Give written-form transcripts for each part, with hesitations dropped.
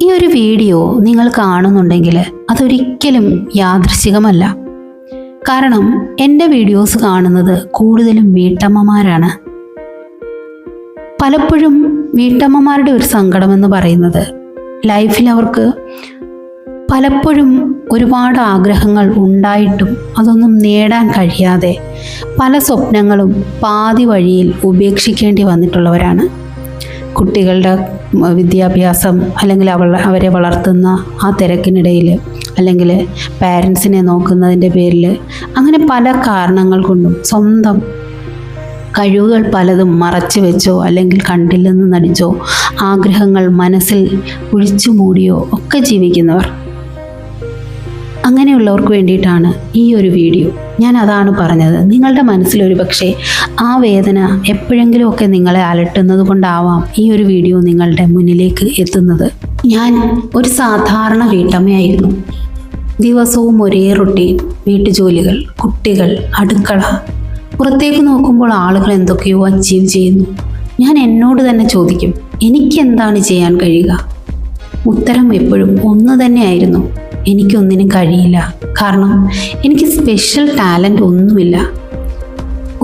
ഈ ഒരു വീഡിയോ നിങ്ങൾ കാണുന്നുണ്ടെങ്കിൽ അതൊരിക്കലും യാദൃശ്ചികമല്ല. കാരണം എൻ്റെ വീഡിയോസ് കാണുന്നത് കൂടുതലും വീട്ടമ്മമാരാണ്. പലപ്പോഴും വീട്ടമ്മമാരുടെ ഒരു സങ്കടമെന്ന് പറയുന്നത് ലൈഫിൽ അവർക്ക് പലപ്പോഴും ഒരുപാട് ആഗ്രഹങ്ങൾ ഉണ്ടായിട്ടും അതൊന്നും നേടാൻ കഴിയാതെ പല സ്വപ്നങ്ങളും പാതി വഴിയിൽ ഉപേക്ഷിക്കേണ്ടി വന്നിട്ടുള്ളവരാണ്. കുട്ടികളുടെ വിദ്യാഭ്യാസം, അല്ലെങ്കിൽ അവരെ വളർത്തുന്ന ആ തിരക്കിനിടയിൽ, അല്ലെങ്കിൽ പാരൻസിനെ നോക്കുന്നതിൻ്റെ പേരിൽ, അങ്ങനെ പല കാരണങ്ങൾ കൊണ്ടും സ്വന്തം കഴിവുകൾ പലതും മറച്ചു വെച്ചോ അല്ലെങ്കിൽ കണ്ടില്ലെന്ന് നടിച്ചോ ആഗ്രഹങ്ങൾ മനസ്സിൽ കുഴിച്ചു മൂടിയോ ഒക്കെ ജീവിക്കുന്നവർ. അങ്ങനെയുള്ളവർക്ക് വേണ്ടിയിട്ടാണ് ഈ ഒരു വീഡിയോ. ഞാൻ അതാണ് പറഞ്ഞത്, നിങ്ങളുടെ മനസ്സിലൊരു പക്ഷേ ആ വേദന എപ്പോഴെങ്കിലുമൊക്കെ നിങ്ങളെ അലട്ടുന്നത് കൊണ്ടാവാം ഈ ഒരു വീഡിയോ നിങ്ങളുടെ മുന്നിലേക്ക് എത്തുന്നത്. ഞാൻ ഒരു സാധാരണ വീട്ടമ്മയായിരുന്നു. ദിവസവും ഒരേ റൊട്ടീൻ, വീട്ടുജോലികൾ, കുട്ടികൾ, അടുക്കള. പുറത്തേക്ക് നോക്കുമ്പോൾ ആളുകൾ എന്തൊക്കെയോ അച്ചീവ് ചെയ്യുന്നു. ഞാൻ എന്നോട് തന്നെ ചോദിക്കും, എനിക്കെന്താണ് ചെയ്യാൻ കഴിയുക? ഉത്തരം എപ്പോഴും ഒന്ന് തന്നെയായിരുന്നു, എനിക്കൊന്നിനും കഴിയില്ല. കാരണം എനിക്ക് സ്പെഷ്യൽ ടാലൻ്റ് ഒന്നുമില്ല,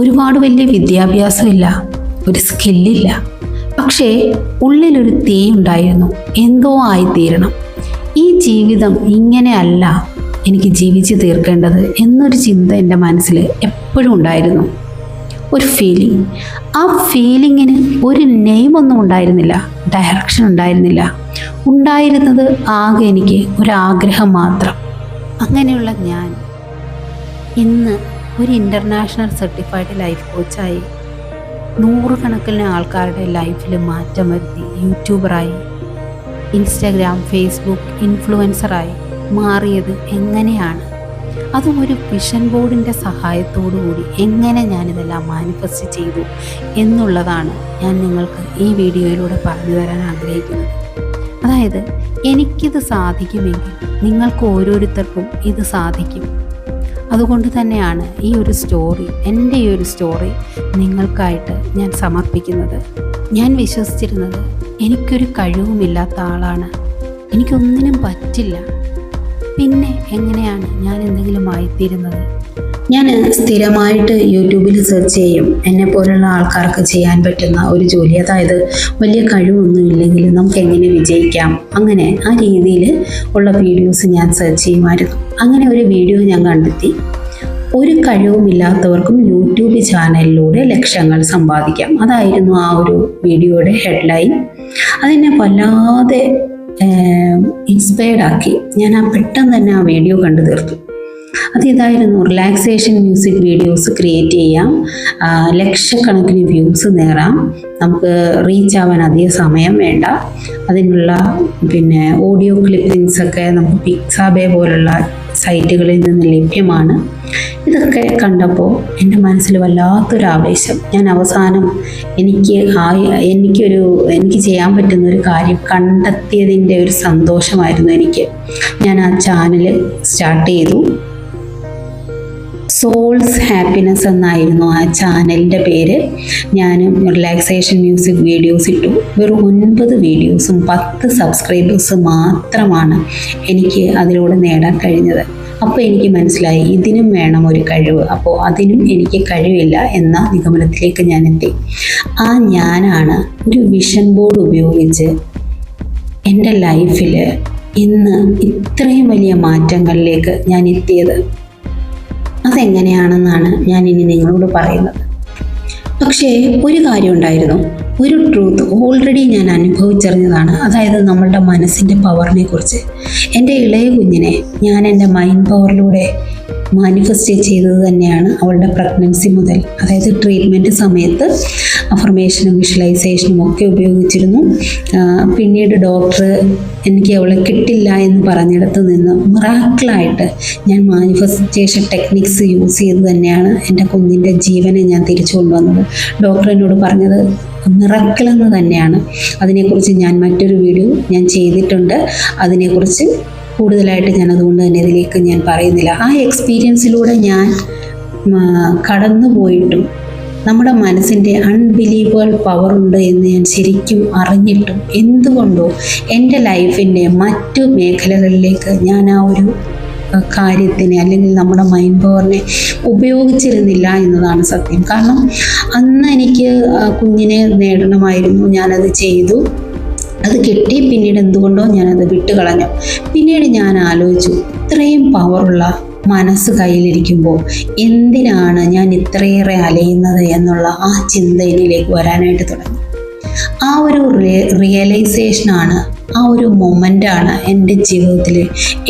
ഒരുപാട് വലിയ വിദ്യാഭ്യാസമില്ല, ഒരു സ്കില്ലില്ല. പക്ഷേ ഉള്ളിലൊരു തീ ഉണ്ടായിരുന്നു, എന്തോ ആയിത്തീരണം. ഈ ജീവിതം ഇങ്ങനെയല്ല എനിക്ക് ജീവിച്ച് തീർക്കേണ്ടത് എന്നൊരു ചിന്ത എൻ്റെ മനസ്സിൽ എപ്പോഴും ഉണ്ടായിരുന്നു. ഒരു ഫീലിംഗ്. ആ ഫീലിങ്ങിന് ഒരു നെയിമൊന്നും ഉണ്ടായിരുന്നില്ല, ഡയറക്ഷൻ ഉണ്ടായിരുന്നില്ല. ഉണ്ടായിരുന്നത് ആകെ എനിക്ക് ഒരാഗ്രഹം മാത്രം. അങ്ങനെയുള്ള ഞാൻ ഇന്ന് ഒരു ഇൻ്റർനാഷണൽ സർട്ടിഫൈഡ് ലൈഫ് കോച്ചായി നൂറുകണക്കിന് ആൾക്കാരുടെ ലൈഫിൽ മാറ്റം വരുത്തി യൂട്യൂബറായി, ഇൻസ്റ്റാഗ്രാം, ഫേസ്ബുക്ക് ഇൻഫ്ലുവൻസറായി മാറിയത് എങ്ങനെയാണ്? അതും ഒരു വിഷൻ ബോർഡിൻ്റെ സഹായത്തോടു കൂടി എങ്ങനെ ഞാനിതെല്ലാം മാനിഫെസ്റ്റ് ചെയ്തു എന്നുള്ളതാണ് ഞാൻ നിങ്ങൾക്ക് ഈ വീഡിയോയിലൂടെ പറഞ്ഞു തരാൻ ആഗ്രഹിക്കുന്നത്. അതായത് എനിക്കിത് സാധിക്കുമെങ്കിൽ നിങ്ങൾക്ക് ഓരോരുത്തർക്കും ഇത് സാധിക്കും. അതുകൊണ്ട് തന്നെയാണ് ഈ ഒരു സ്റ്റോറി, എൻ്റെ ഈ ഒരു സ്റ്റോറി നിങ്ങൾക്കായിട്ട് ഞാൻ സമർപ്പിക്കുന്നത്. ഞാൻ വിശ്വസിച്ചിരുന്നത് എനിക്കൊരു കഴിവുമില്ലാത്ത ആളാണ്, എനിക്കൊന്നിനും പറ്റില്ല, പിന്നെ എങ്ങനെയാണ് ഞാൻ എന്തെങ്കിലും ആയിത്തീരുന്നത്? ഞാൻ സ്ഥിരമായിട്ട് യൂട്യൂബിൽ സെർച്ച് ചെയ്യും എന്നെപ്പോലുള്ള ആൾക്കാർക്ക് ചെയ്യാൻ പറ്റുന്ന ഒരു ജോലി. അതായത് വലിയ കഴിവൊന്നുമില്ലെങ്കിൽ നമുക്ക് എങ്ങനെ വിജയിക്കാം, അങ്ങനെ ആ രീതിയിൽ ഉള്ള വീഡിയോസ് ഞാൻ സെർച്ച് ചെയ്യുമായിരുന്നു. അങ്ങനെ ഒരു വീഡിയോ ഞാൻ കണ്ടെത്തി, ഒരു കഴിവുമില്ലാത്തവർക്കും യൂട്യൂബ് ചാനലിലൂടെ ലക്ഷങ്ങൾ സമ്പാദിക്കാം. അതായിരുന്നു ആ ഒരു വീഡിയോയുടെ ഹെഡ്ലൈൻ. അതെന്നെ വല്ലാതെ ഇൻസ്പയർഡ് ആക്കി. ഞാൻ പെട്ടെന്ന് തന്നെ ആ വീഡിയോ കണ്ടു തീർത്തു. അതിതായിരുന്നു, റിലാക്സേഷൻ മ്യൂസിക് വീഡിയോസ് ക്രിയേറ്റ് ചെയ്യാം, ലക്ഷക്കണക്കിന് വ്യൂസ് നേടാം, നമുക്ക് റീച്ച് ആവാൻ അധികം സമയം വേണ്ട, അതിനുള്ള ഓഡിയോ ക്ലിപ്പിങ്സൊക്കെ നമുക്ക് പിക്സാബേ പോലുള്ള സൈറ്റുകളിൽ നിന്ന് ലഭ്യമാണ്. ഇതൊക്കെ കണ്ടപ്പോൾ എൻ്റെ മനസ്സിൽ വല്ലാത്തൊരു ആവേശം. ഞാൻ അവസാനം എനിക്ക് ചെയ്യാൻ പറ്റുന്ന ഒരു കാര്യം കണ്ടെത്തിയതിൻ്റെ ഒരു സന്തോഷമായിരുന്നു എനിക്ക്. ഞാൻ ആ ചാനൽ സ്റ്റാർട്ട് ചെയ്തു. സോൾസ് ഹാപ്പിനെസ് എന്നായിരുന്നു ആ ചാനലിൻ്റെ പേര്. ഞാൻ റിലാക്സേഷൻ മ്യൂസിക് വീഡിയോസ് ഇട്ടു. വെറും 9 വീഡിയോസും 10 സബ്സ്ക്രൈബേഴ്സ് മാത്രമാണ് എനിക്ക് അതിലൂടെ നേടാൻ കഴിഞ്ഞത്. അപ്പോൾ എനിക്ക് മനസ്സിലായി, ഇതിനും വേണം ഒരു കഴിവ്. അപ്പോൾ അതിനും എനിക്ക് കഴിവില്ല എന്ന നിഗമനത്തിലേക്ക് ഞാൻ എത്തി. ആ ഞാനാണ് ഒരു വിഷൻ ബോർഡ് ഉപയോഗിച്ച് എൻ്റെ ലൈഫിൽ ഇന്ന് ഇത്രയും വലിയ മാറ്റങ്ങളിലേക്ക് ഞാൻ എത്തിയത്. അതെങ്ങനെയാണെന്നാണ് ഞാൻ ഇനി നിങ്ങളോട് പറയുന്നത്. പക്ഷേ ഒരു കാര്യം ഉണ്ടായിരുന്നു, ഒരു ട്രൂത്ത് ഓൾറെഡി ഞാൻ അനുഭവിച്ചറിഞ്ഞതാണ്. അതായത് നമ്മളുടെ മനസ്സിൻ്റെ പവറിനെ കുറിച്ച്. എൻ്റെ ഇളയ കുഞ്ഞിനെ ഞാൻ എൻ്റെ മൈൻഡ് പവറിലൂടെ മാനിഫെസ്റ്റ് ചെയ്തത് തന്നെയാണ് അവളുടെ പ്രഗ്നൻസി മുതൽ. അതായത് ട്രീറ്റ്മെൻറ്റ് സമയത്ത് അഫർമേഷനും വിഷ്വലൈസേഷനും ഒക്കെ ഉപയോഗിച്ചിരുന്നു. പിന്നീട് ഡോക്ടർ എനിക്ക് അവളെ കിട്ടില്ല എന്ന് പറഞ്ഞിടത്ത് നിന്ന് മിറാക്കിളായിട്ട് ഞാൻ മാനിഫെസ്റ്റേഷൻ ടെക്നിക്സ് യൂസ് ചെയ്ത് തന്നെയാണ് എൻ്റെ കുഞ്ഞിൻ്റെ ജീവനെ ഞാൻ തിരിച്ചു കൊണ്ടുവന്നത്. ഡോക്ടർ എന്നോട് പറഞ്ഞത് മിറാക്കിളെന്ന് തന്നെയാണ്. അതിനെക്കുറിച്ച് ഞാൻ മറ്റൊരു വീഡിയോ ഞാൻ ചെയ്തിട്ടുണ്ട്. അതിനെക്കുറിച്ച് കൂടുതലായിട്ട് ഞാൻ അതുകൊണ്ട് തന്നെ ഇതിലേക്ക് ഞാൻ പറയുന്നില്ല. ആ എക്സ്പീരിയൻസിലൂടെ ഞാൻ കടന്നു പോയിട്ടും നമ്മുടെ മനസ്സിൻ്റെ അൺബിലീവബിൾ പവർ ഉണ്ട് എന്ന് ഞാൻ ശരിക്കും അറിഞ്ഞിട്ടും എന്തുകൊണ്ടോ എൻ്റെ ലൈഫിൻ്റെ മറ്റു മേഖലകളിലേക്ക് ഞാൻ ആ ഒരു കാര്യത്തിനെ അല്ലെങ്കിൽ നമ്മുടെ മൈൻഡ് പവറിനെ ഉപയോഗിച്ചിരുന്നില്ല എന്നതാണ് സത്യം. കാരണം അന്ന് എനിക്ക് കുഞ്ഞിനെ നേടണമായിരുന്നു, ഞാനത് ചെയ്തു, അത് കിട്ടി. പിന്നീട് എന്തുകൊണ്ടോ ഞാനത് വിട്ടുകളഞ്ഞു. പിന്നീട് ഞാൻ ആലോചിച്ചു, ഇത്രയും പവറുള്ള മനസ്സ് കയ്യിലിരിക്കുമ്പോൾ എന്തിനാണ് ഞാൻ ഇത്രയേറെ അലയുന്നത് എന്നുള്ള ആ ചിന്ത എന്നിലേക്ക് വരാനായിട്ട് തുടങ്ങി. ആ ഒരു റിയലൈസേഷനാണ്, ആ ഒരു മൊമെൻ്റാണ് എൻ്റെ ജീവിതത്തിലെ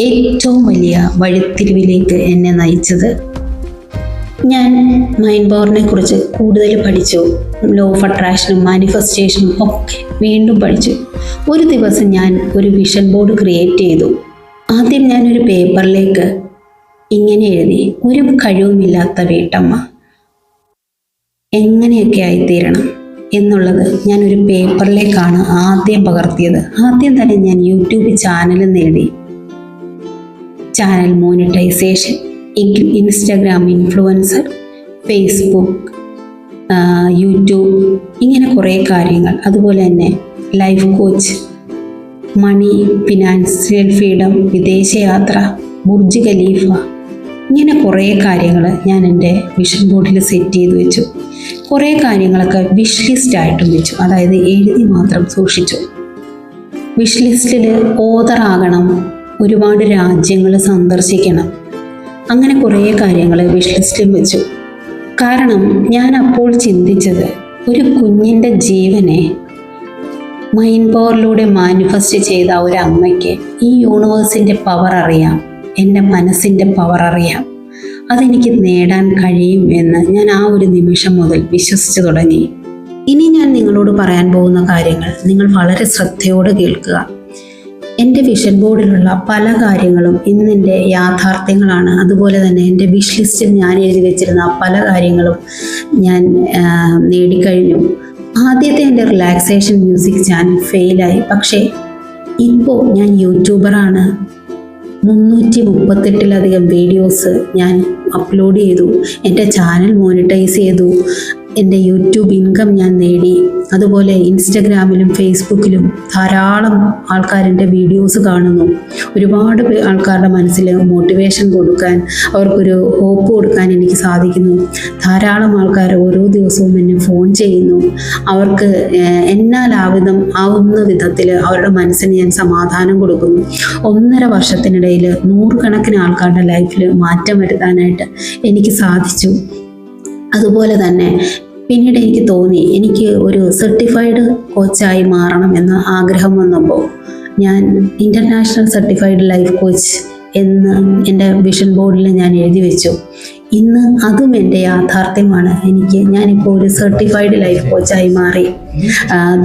ഏറ്റവും വലിയ വഴിത്തിരിവിലേക്ക് എന്നെ നയിച്ചത്. ഞാൻ മൈൻഡ് പവറിനെ കുറിച്ച് കൂടുതൽ പഠിച്ചു. ലോ ഓഫ് അട്രാക്ഷനും മാനിഫെസ്റ്റേഷനും ഒക്കെ വീണ്ടും പഠിച്ചു. ഒരു ദിവസം ഞാൻ ഒരു വിഷൻ ബോർഡ് ക്രിയേറ്റ് ചെയ്തു. ആദ്യം ഞാനൊരു പേപ്പറിലേക്ക് ഇങ്ങനെ എഴുതി, ഒരു കഴിവുമില്ലാത്ത വീട്ടമ്മ എങ്ങനെയൊക്കെ ആയിത്തീരണം എന്നുള്ളത് ഞാനൊരു പേപ്പറിലേക്കാണ് ആദ്യം പകർത്തിയത്. ആദ്യം തന്നെ ഞാൻ യൂട്യൂബ് ചാനൽ നേടി. Channel monetisation, Instagram influencer, Facebook, YouTube, ഇങ്ങനെ കുറേ കാര്യങ്ങൾ. അതുപോലെ തന്നെ life coach, money, financial freedom, വിദേശയാത്ര, ബുർജ് ഖലീഫ, ഇങ്ങനെ കുറേ കാര്യങ്ങൾ ഞാൻ എൻ്റെ വിഷൻ ബോർഡിൽ സെറ്റ് ചെയ്ത് വെച്ചു. കുറേ കാര്യങ്ങളൊക്കെ വിഷ് ലിസ്റ്റായിട്ടും വെച്ചു, അതായത് എഴുതി മാത്രം സൂക്ഷിച്ചു. വിഷ് ലിസ്റ്റിൽ ഓതറാകണം, ഒരുപാട് രാജ്യങ്ങൾ സന്ദർശിക്കണം, അങ്ങനെ കുറേ കാര്യങ്ങൾ വിഷ് ലിസ്റ്റിലും വെച്ചു. കാരണം ഞാൻ അപ്പോൾ ചിന്തിച്ചത്, ഒരു കുഞ്ഞിൻ്റെ ജീവനെ മൈൻഡ് പവറിലൂടെ മാനിഫെസ്റ്റ് ചെയ്ത ഒരു അമ്മയ്ക്ക് ഈ യൂണിവേഴ്സിൻ്റെ പവർ അറിയാം, എൻ്റെ മനസ്സിൻ്റെ പവർ അറിയാം, അതെനിക്ക് നേടാൻ കഴിയും എന്ന് ഞാൻ ആ ഒരു നിമിഷം മുതൽ വിശ്വസിച്ചു തുടങ്ങി. ഇനി ഞാൻ നിങ്ങളോട് പറയാൻ പോകുന്ന കാര്യങ്ങൾ നിങ്ങൾ വളരെ ശ്രദ്ധയോടെ കേൾക്കുക. എൻ്റെ വിഷൻ ബോർഡിലുള്ള പല കാര്യങ്ങളും ഇന്നെൻ്റെ യാഥാർത്ഥ്യങ്ങളാണ്. അതുപോലെ തന്നെ എൻ്റെ വിഷ് ലിസ്റ്റിൽ ഞാൻ എഴുതി വെച്ചിരുന്ന പല കാര്യങ്ങളും ഞാൻ നേടിക്കഴിഞ്ഞു. ആദ്യത്തെ എൻ്റെ റിലാക്സേഷൻ മ്യൂസിക് ചാനൽ ഫെയിലായി. പക്ഷേ ഇപ്പോൾ ഞാൻ യൂട്യൂബറാണ്. 338-ലധികം വീഡിയോസ് ഞാൻ അപ്ലോഡ് ചെയ്തു. എൻ്റെ ചാനൽ മോണിറ്റൈസ് ചെയ്തു. എൻ്റെ യൂട്യൂബ് ഇൻകം ഞാൻ നേടി. അതുപോലെ ഇൻസ്റ്റഗ്രാമിലും ഫേസ്ബുക്കിലും ധാരാളം ആൾക്കാരെൻ്റെ വീഡിയോസ് കാണുന്നു. ഒരുപാട് ആൾക്കാരുടെ മനസ്സിൽ മോട്ടിവേഷൻ കൊടുക്കാൻ, അവർക്കൊരു ഹോപ്പ് കൊടുക്കാൻ എനിക്ക് സാധിക്കുന്നു. ധാരാളം ആൾക്കാർ ഓരോ ദിവസവും എന്നെ ഫോൺ ചെയ്യുന്നു. അവർക്ക് എന്നാലാവിധം ആവുന്ന വിധത്തിൽ അവരുടെ മനസ്സിന് ഞാൻ സമാധാനം കൊടുക്കുന്നു. 1.5 വർഷത്തിനിടയിൽ 100 കണക്കിന് ആൾക്കാരുടെ ലൈഫിൽ മാറ്റം വരുത്താനായിട്ട് എനിക്ക് സാധിച്ചു. അതുപോലെ തന്നെ പിന്നീട് എനിക്ക് തോന്നി, എനിക്ക് ഒരു സർട്ടിഫൈഡ് കോച്ചായി മാറണം എന്ന ആഗ്രഹം വന്നപ്പോൾ ഞാൻ ഇൻ്റർനാഷണൽ സർട്ടിഫൈഡ് ലൈഫ് കോച്ച് എന്ന് എൻ്റെ വിഷൻ ബോർഡിൽ ഞാൻ എഴുതി വെച്ചു. ഇന്ന് അതും എൻ്റെ യാഥാർത്ഥ്യമാണ്. ഞാനിപ്പോൾ ഒരു സർട്ടിഫൈഡ് ലൈഫ് കോച്ചായി മാറി.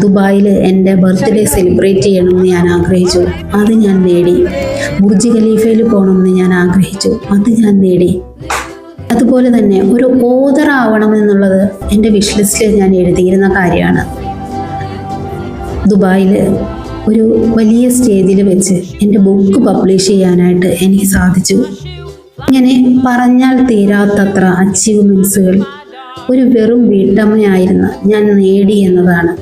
ദുബായിൽ എൻ്റെ ബർത്ത്ഡേ സെലിബ്രേറ്റ് ചെയ്യണമെന്ന് ഞാൻ ആഗ്രഹിച്ചു, അത് ഞാൻ നേടി. ബുർജ് ഖലീഫയിൽ പോകണമെന്ന് ഞാൻ ആഗ്രഹിച്ചു, അത് ഞാൻ നേടി. അതുപോലെ തന്നെ ഒരു ഓതർ ആവണമെന്നുള്ളത് എൻ്റെ വിഷ് ലിസ്റ്റിൽ ഞാൻ എഴുതിയിരുന്ന കാര്യമാണ്. ദുബായിൽ ഒരു വലിയ സ്റ്റേജിൽ വെച്ച് എൻ്റെ ബുക്ക് പബ്ലിഷ് ചെയ്യാനായിട്ട് എനിക്ക് സാധിച്ചു. ഇങ്ങനെ പറഞ്ഞാൽ തീരാത്തത്ര അച്ചീവ്മെൻറ്റ്സുകൾ ഒരു വെറും വീട്ടമ്മയായിരുന്ന ഞാൻ നേടി എന്നതാണ്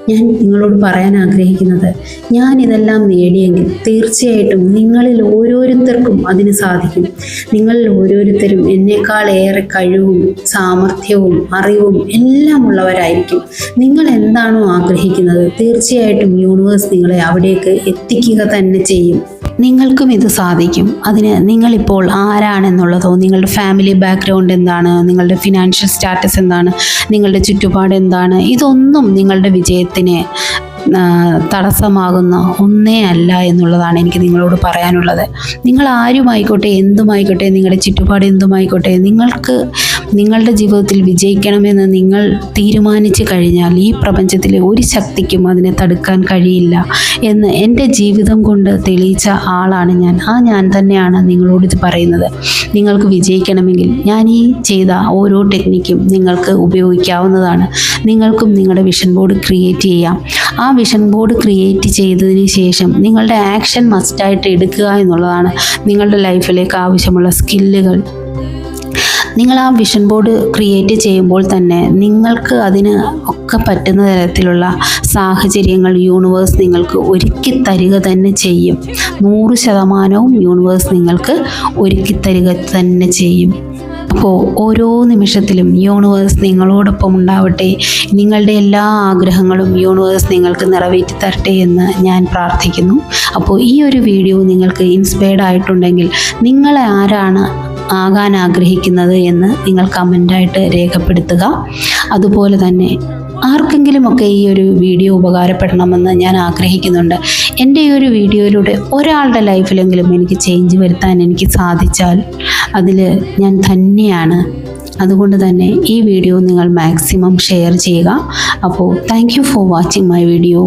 ഞാൻ നിങ്ങളോട് പറയാൻ ആഗ്രഹിക്കുന്നത്. ഞാൻ ഇതെല്ലാം നേടിയെങ്കിൽ തീർച്ചയായിട്ടും നിങ്ങളിൽ ഓരോരുത്തർക്കും അതിന് സാധിക്കും. നിങ്ങളിൽ ഓരോരുത്തരും എന്നേക്കാൾ ഏറെ കഴിവും സാമർഥ്യവും അറിവും എല്ലാം ഉള്ളവരായിരിക്കും. നിങ്ങൾ എന്താണോ ആഗ്രഹിക്കുന്നത് തീർച്ചയായിട്ടും യൂണിവേഴ്സ് നിങ്ങളെ അവിടേക്ക് എത്തിക്കുക തന്നെ ചെയ്യും. നിങ്ങൾക്കും ഇത് സാധിക്കും. അതിന് നിങ്ങളിപ്പോൾ ആരാണെന്നുള്ളതോ, നിങ്ങളുടെ ഫാമിലി ബാക്ക്ഗ്രൗണ്ട് എന്താണ്, നിങ്ങളുടെ ഫിനാൻഷ്യൽ സ്റ്റാറ്റസ് എന്താണ്, നിങ്ങളുടെ ചുറ്റുപാട് എന്താണ്, ഇതൊന്നും നിങ്ങളുടെ വിജയത്തിന് തടസ്സമാകുന്ന ഒന്നേ അല്ല എന്നുള്ളതാണ് എനിക്ക് നിങ്ങളോട് പറയാനുള്ളത്. നിങ്ങൾ ആരുമായിക്കോട്ടെ, എന്തുമായിക്കോട്ടെ, നിങ്ങളുടെ ചുറ്റുപാട് എന്തുമായിക്കോട്ടെ, നിങ്ങൾക്ക് നിങ്ങളുടെ ജീവിതത്തിൽ വിജയിക്കണമെന്ന് നിങ്ങൾ തീരുമാനിച്ചു കഴിഞ്ഞാൽ ഈ പ്രപഞ്ചത്തിലെ ഒരു ശക്തിക്കും അതിനെ തടുക്കാൻ കഴിയില്ല എന്ന് എൻ്റെ ജീവിതം കൊണ്ട് തെളിയിച്ച ആളാണ് ഞാൻ. ഞാൻ തന്നെയാണ് നിങ്ങളോട് ഇത് പറയുന്നത്. നിങ്ങൾക്ക് വിജയിക്കണമെങ്കിൽ ഞാൻ ഈ ചെയ്ത ഓരോ ടെക്നിക്കും നിങ്ങൾക്ക് ഉപയോഗിക്കാവുന്നതാണ്. നിങ്ങൾക്കും നിങ്ങളുടെ വിഷൻ ബോർഡ് ക്രിയേറ്റ് ചെയ്യാം. ആ വിഷൻ ബോർഡ് ക്രിയേറ്റ് ചെയ്തതിന് ശേഷം നിങ്ങളുടെ ആക്ഷൻ മസ്റ്റായിട്ട് എടുക്കുക എന്നുള്ളതാണ്. നിങ്ങളുടെ ലൈഫിലേക്ക് ആവശ്യമുള്ള സ്കില്ലുകൾ നിങ്ങൾ ആ വിഷൻ ബോർഡ് ക്രിയേറ്റ് ചെയ്യുമ്പോൾ തന്നെ നിങ്ങൾക്ക് അതിന് ഒക്കെ പറ്റുന്ന തരത്തിലുള്ള സാഹചര്യങ്ങൾ യൂണിവേഴ്സ് നിങ്ങൾക്ക് ഒരുക്കി തരിക തന്നെ ചെയ്യും. 100% യൂണിവേഴ്സ് നിങ്ങൾക്ക് ഒരുക്കി തരിക തന്നെ ചെയ്യും. അപ്പോൾ ഓരോ നിമിഷത്തിലും യൂണിവേഴ്സ് നിങ്ങളോടൊപ്പം ഉണ്ടാവട്ടെ. നിങ്ങളുടെ എല്ലാ ആഗ്രഹങ്ങളും യൂണിവേഴ്സ് നിങ്ങൾക്ക് നിറവേറ്റി തരട്ടെ എന്ന് ഞാൻ പ്രാർത്ഥിക്കുന്നു. അപ്പോൾ ഈ ഒരു വീഡിയോ നിങ്ങൾക്ക് ഇൻസ്പയർഡ് ആയിട്ടുണ്ടെങ്കിൽ നിങ്ങളെ ആരാണ് ആകാൻ ആഗ്രഹിക്കുന്നത് എന്ന് നിങ്ങൾ കമൻ്റായിട്ട് രേഖപ്പെടുത്തുക. അതുപോലെ തന്നെ ആർക്കെങ്കിലുമൊക്കെ ഈ ഒരു വീഡിയോ ഉപകാരപ്പെടണമെന്ന് ഞാൻ ആഗ്രഹിക്കുന്നുണ്ട്. എൻ്റെ ഈ ഒരു വീഡിയോയിലൂടെ ഒരാളുടെ ലൈഫിലെങ്കിലും എനിക്ക് ചേഞ്ച് വരുത്താൻ എനിക്ക് സാധിച്ചാൽ അതിൽ ഞാൻ ധന്യയാണ്. അതുകൊണ്ട് തന്നെ ഈ വീഡിയോ നിങ്ങൾ മാക്സിമം ഷെയർ ചെയ്യുക. അപ്പോൾ thank you for watching my video.